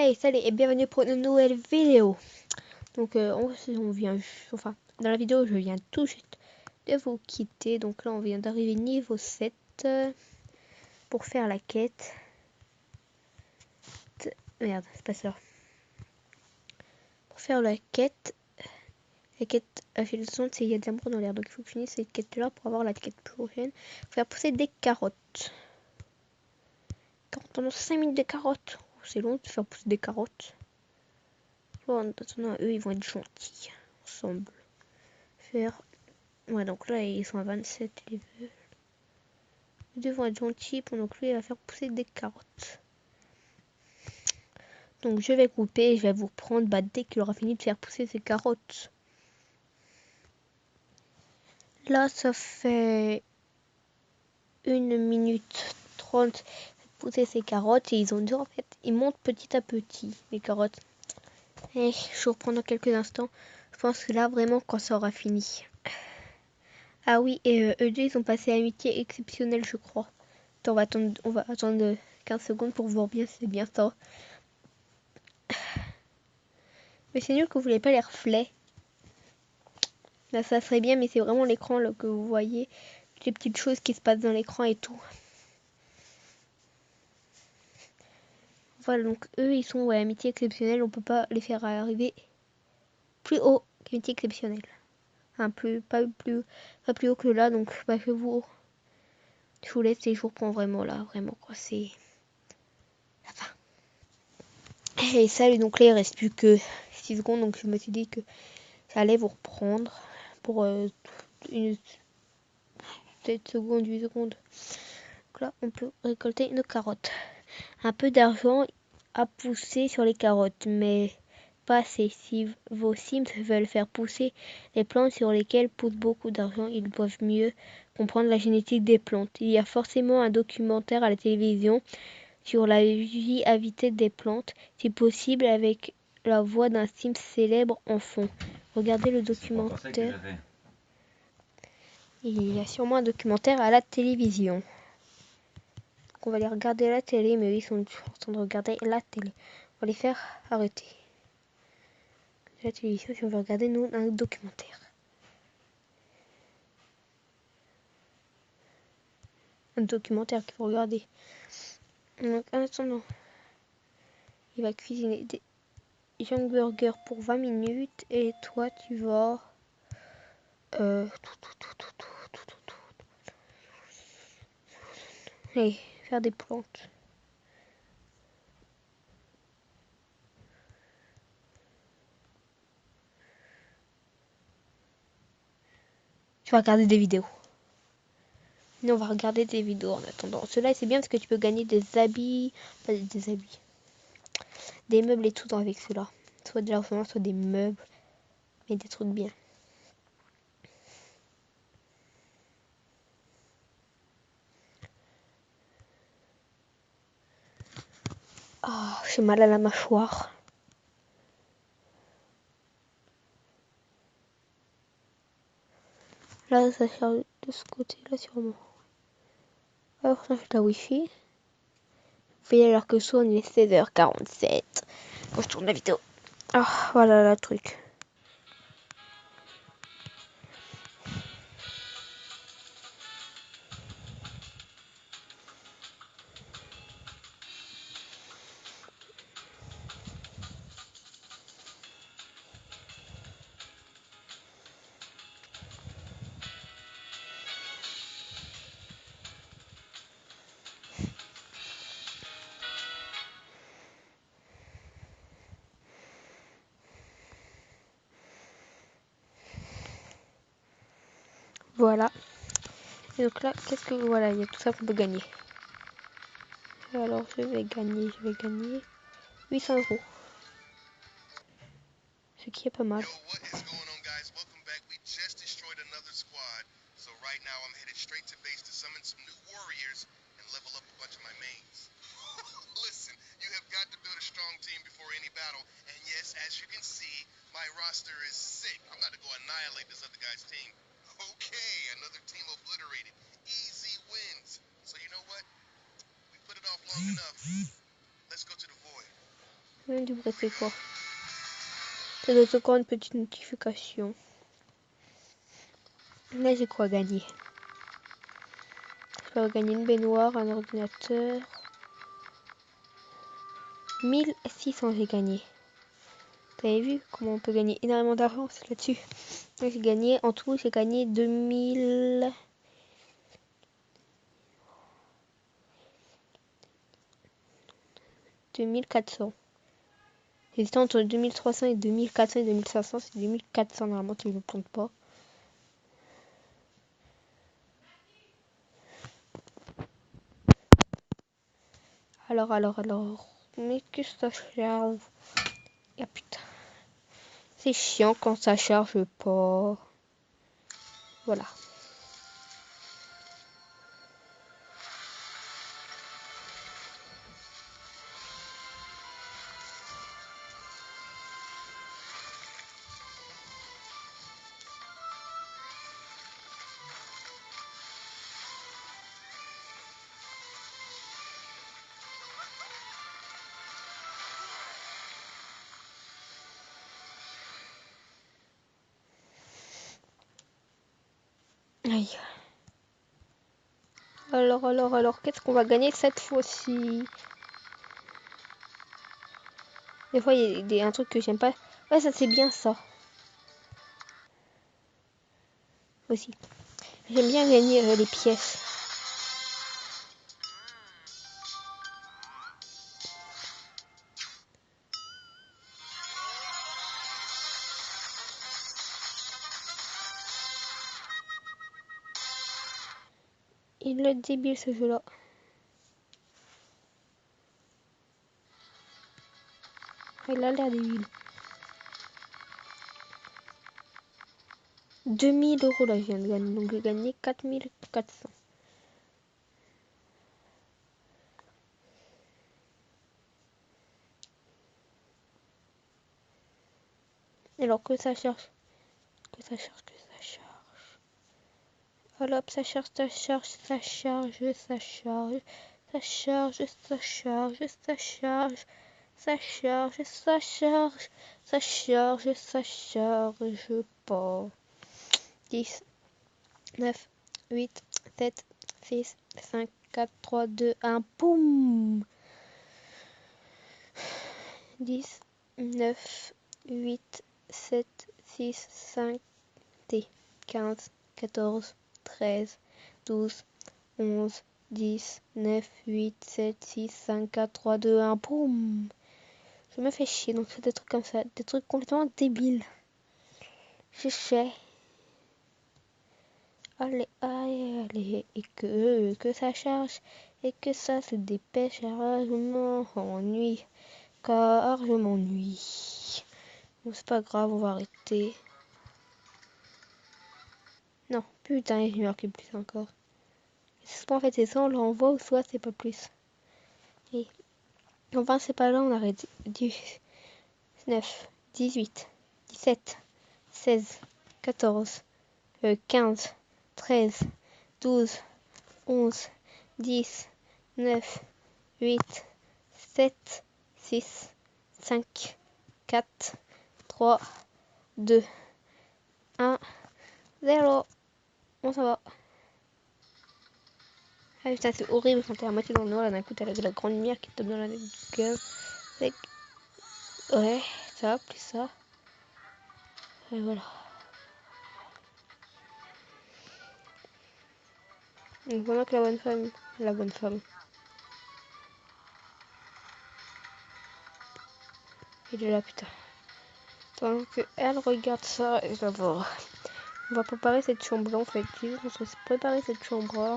Hey, salut et bienvenue pour une nouvelle vidéo. Donc enfin, dans la vidéo, je viens tout juste de vous quitter. Donc là, on vient d'arriver niveau 7 pour faire la quête. Merde, c'est pas ça. Pour faire la quête affiliation, c'est il y a des amours dans l'air. Donc il faut que je finisse cette quête-là pour avoir la quête prochaine. Faire pousser des carottes. Pendant 5 minutes de carottes. C'est long de faire pousser des carottes. En attendant, eux, ils vont être gentils ensemble. Ouais, donc là, ils sont à 27 level. Ils deux vont être gentils pendant que lui, il va faire pousser des carottes. Donc, je vais couper et je vais vous reprendre dès qu'il aura fini de faire pousser ses carottes. Là, ça fait 1 minute 30 pousser ses carottes. Et ils ont dit, en fait, ils montent petit à petit, les carottes. Et je vous reprends dans quelques instants. Je pense que là, vraiment, quand ça aura fini. Ah oui, et eux deux, ils ont passé amitié exceptionnelle, je crois. Attends, on va attendre 15 secondes pour voir bien si c'est bien ça. Mais c'est nul que vous voulez pas les reflets. Là, ça serait bien, mais c'est vraiment l'écran que vous voyez. Les petites choses qui se passent dans l'écran et tout. Voilà, donc eux, ils sont amitié exceptionnelle. On peut pas les faire arriver plus haut qu'amitié exceptionnelle. Enfin, pas plus haut que là, donc je vous laisse et je vous reprends vraiment là. Vraiment, quoi, c'est la fin. Et salut, donc là, il reste plus que 6 secondes. Donc je me suis dit que ça allait vous reprendre pour une 7 secondes, 8 secondes. Donc là, on peut récolter nos carottes. Un peu d'argent à pousser sur les carottes, mais pas assez. Si vos Sims veulent faire pousser les plantes sur lesquelles pousse beaucoup d'argent, ils doivent mieux comprendre la génétique des plantes. Il y a forcément un documentaire à la télévision sur la vie habitée des plantes, si possible avec la voix d'un Sims célèbre en fond. Regardez le documentaire. Il y a sûrement un documentaire à la télévision. Donc on va les regarder la télé, mais eux, ils sont en train de regarder la télé. On va les faire arrêter. La télévision, si on veut regarder, nous, un documentaire. Un documentaire qu'il faut regarder. Donc, en attendant, il va cuisiner des junk burgers pour 20 minutes. Et toi, tu vas... Allez, faire des plantes. Tu vas regarder des vidéos. Nous, on va regarder des vidéos en attendant. Cela, c'est bien parce que tu peux gagner des habits. Pas des habits. Des meubles et tout avec cela. Soit de l'argent, soit des meubles. Mais des trucs bien. Ah, j'ai mal à la mâchoire. Là, ça charge de ce côté-là sûrement. Alors, ça fait la wifi. Vous voyez, alors que soit on est 16h47. Quand je tourne la vidéo. Ah, voilà le truc. Voilà. Et donc là, voilà, il y a tout ça qu'on peut gagner. Alors, je vais gagner 800 €. Ce qui est pas mal. As you can see, my roster is sick. I'm about to go annihilate this other guy's team. Okay, another team obliterated. Easy wins. So you know what? We put it off long enough. Let's go to the void. Du bruit, c'est quoi? Ça doit être encore une petite notification. Là, j'ai quoi gagner? Je peux gagner une baignoire, un ordinateur. 1600 j'ai gagné. Vous avez vu comment on peut gagner énormément d'argent là-dessus? J'ai gagné, en tout, j'ai gagné 2400. J'hésitais entre 2300 et 2400 et 2500. C'est 2400 normalement si je ne me trompe pas. Alors. Mais que ça charge. Ah putain. C'est chiant quand ça charge pas. Voilà. Aïe. Alors, qu'est-ce qu'on va gagner cette fois-ci? Des fois, il y a un truc que j'aime pas. Ouais, ça c'est bien ça. Aussi. J'aime bien gagner les pièces. Il est débile ce jeu-là. Il a l'air débile. 2000 € là, je viens de gagner. Donc, j'ai gagné 4400. Alors que ça charge. Que ça charge. Hop, ça charge. Ça charge. Ça charge. Ça charge pas. 10, 9, 8, 7, 6, 5, 4, 3, 2, 1, boum. 10, 9, 8, 7, 6, 5, 15, 14, 13, 12, 11, 10, 9, 8, 7, 6, 5, 4, 3, 2, 1, boum. Je me fais chier, donc c'est des trucs comme ça, des trucs complètement débiles. Je sais. Allez, et que ça charge, et que ça se dépêche, car je m'ennuie, Bon, c'est pas grave, on va arrêter. Non, putain, j'ai marqué plus encore. Soit en fait c'est ça, on l'envoie, ou soit c'est pas plus. Et enfin, c'est pas là, on arrête. 19, 18, 17, 16, 14, 15, 13, 12, 11, 10, 9, 8, 7, 6, 5, 4, 3, 2, 1, 0. On s'en va. Ah putain, c'est horrible quand t'es à moitié dans le noir, là d'un coup t'as la grande lumière qui te tape dans la gueule. Ouais, ça, plus ça. Et voilà. Donc vraiment que la bonne femme. Il est là, putain. Pendant qu'elle regarde ça, et va voir. On va préparer cette chambre-là, en fait. On va préparer cette chambre-là.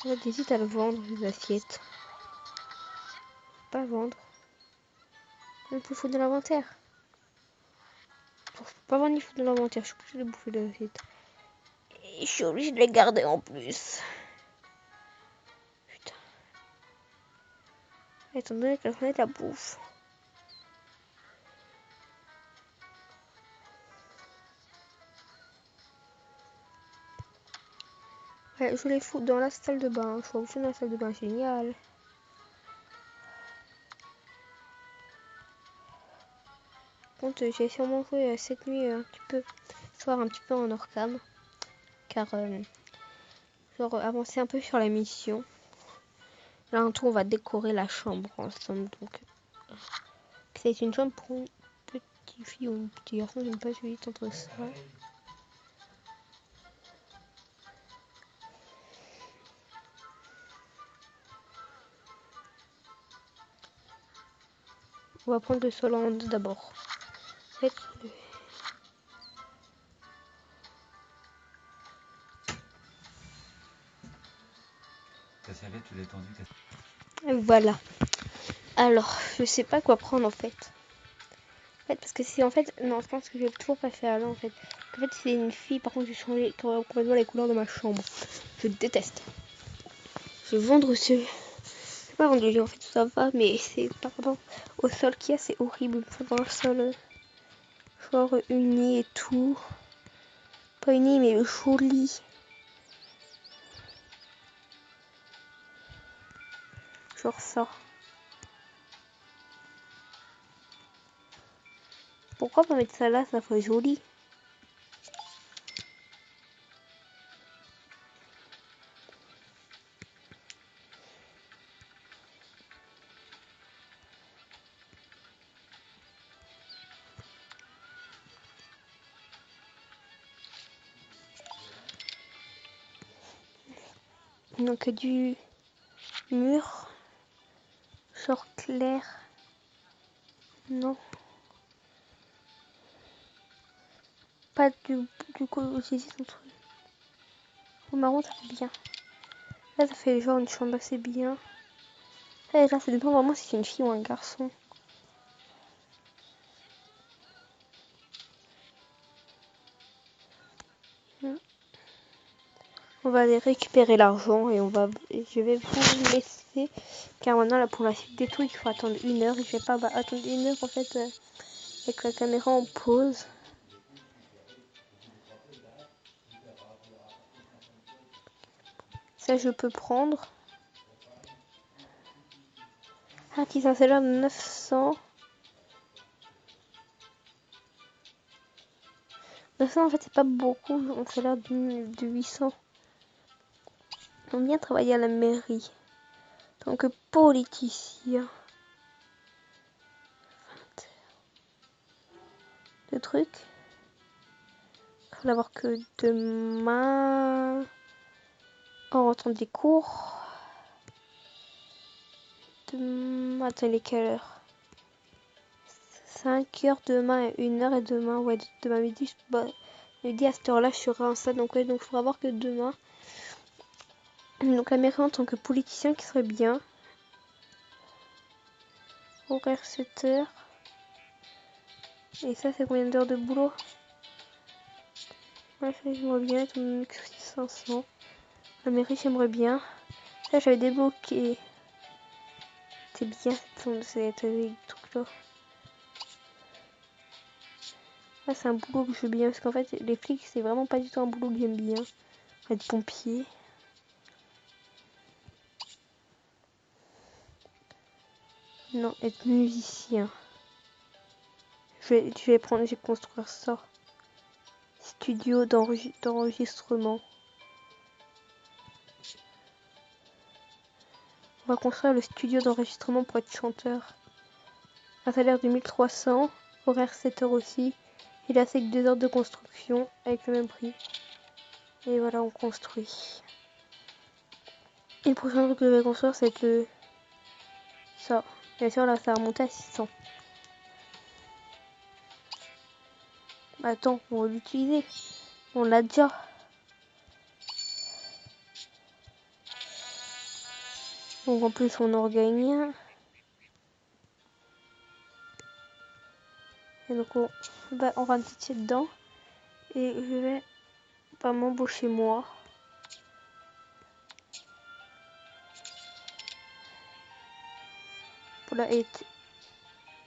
On hésite à le vendre, les assiettes. Pas vendre. On peut foutre de l'inventaire. Pas vendre ni foutre de l'inventaire. Je suis obligée de bouffer les assiettes. Et je suis obligée de les garder en plus. Putain. Étant donné que la fenêtre la bouffe. Ouais, je les fous dans la salle de bain. Je suis obligée dans la salle de bain. Génial. contre, j'ai sûrement joué cette nuit un petit peu, soir un petit peu en hors cam, car genre avancer un peu sur la mission. Là, en tout, on va décorer la chambre ensemble. Donc, c'est une chambre pour une petite fille ou un petit garçon, j'aime pas celui entre ça. On va prendre le Solande d'abord. En fait, Ta serviette, tu l'as tendue. voilà. Alors, je sais pas quoi prendre en fait. En fait, parce que c'est en fait. Non, je pense que je vais toujours pas faire là en fait. En fait, c'est une fille, par contre, j'ai changé complètement les couleurs de ma chambre. Je déteste. Je vais vendre ce. C'est pas vendre le lit en fait, ça va, mais c'est par rapport au sol qu'il y a, c'est horrible. Il faut un sol genre uni et tout. Pas uni, mais joli. Genre ça. Pourquoi pas mettre ça là, ça fait joli. Donc du mur, genre clair. Non. Pas du coup, j'hésite entre. Au marron, ça fait bien. Là, ça fait genre une chambre assez bien. Et là, ça dépend vraiment si c'est une fille ou un garçon. On va aller récupérer l'argent et je vais vous laisser. Car maintenant, là, pour la suite des trucs, il faut attendre 1 heure. Et je vais pas attendre 1 heure en fait avec la caméra en pause. Ça, je peux prendre. Ah, qui ça, c'est là 900. 900, en fait, c'est pas beaucoup. On fait l'air de 800. On vient travailler à la mairie. En tant que politicien. Le truc. Il faut l'avoir que demain. En rentrant des cours. Attends, il est quelle heure? 5 heures demain et 1 heure et demain. Ouais, demain midi. Midi à cette heure-là, je serai en salle. Donc, ouais, donc il faudra voir que demain. Donc, la mairie en tant que politicien qui serait bien. Horaire 7 heures. Et ça, c'est combien d'heures de boulot? Ouais, ça, j'aimerais bien être 500. La mairie, j'aimerais bien. Ça, j'avais débloqué. C'est bien cette truc là. Là, c'est un boulot que je veux bien. Parce qu'en fait, les flics, c'est vraiment pas du tout un boulot que j'aime bien. Être pompier. Non, être musicien. Je vais construire ça. Studio d'enregistrement. On va construire le studio d'enregistrement pour être chanteur. Un salaire de 1300. Horaire 7 heures aussi. Il a c'est que 2 heures de construction avec le même prix. Et voilà, on construit. Et le prochain truc que je vais construire, c'est le... ça. Bien sûr, là, ça a remonté à 600. Attends, on va l'utiliser. On l'a déjà. Donc en plus, on en regagne un. Et donc, on va petit dedans. Et je vais pas m'embaucher moi. Voilà, et...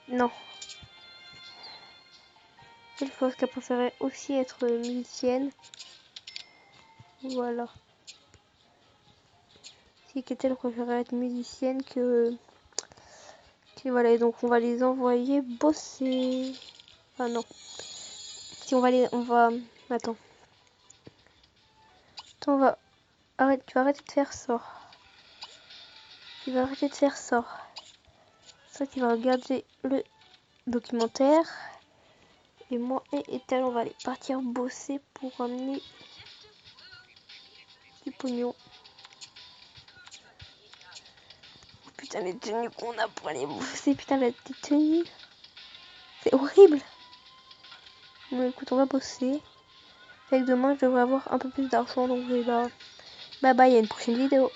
Non. Il faut qu'elle préférait aussi être musicienne. Voilà. Si qu'elle préférait être musicienne que... Voilà, et donc on va les envoyer bosser. Ah non. Si on va aller... On va... Attends. Attends, on va... Arrête, tu vas arrêter de faire ça. Tu vas arrêter de faire ça. Ça, tu vas regarder le documentaire. Et moi et Ethel, on va aller partir bosser pour ramener du pognon. Putain, les tenues qu'on a pour aller bosser. Putain, la tenue. C'est horrible. Bon, écoute, on va bosser. Fait que demain, je devrais avoir un peu plus d'argent. Donc, bye bye, à une prochaine vidéo.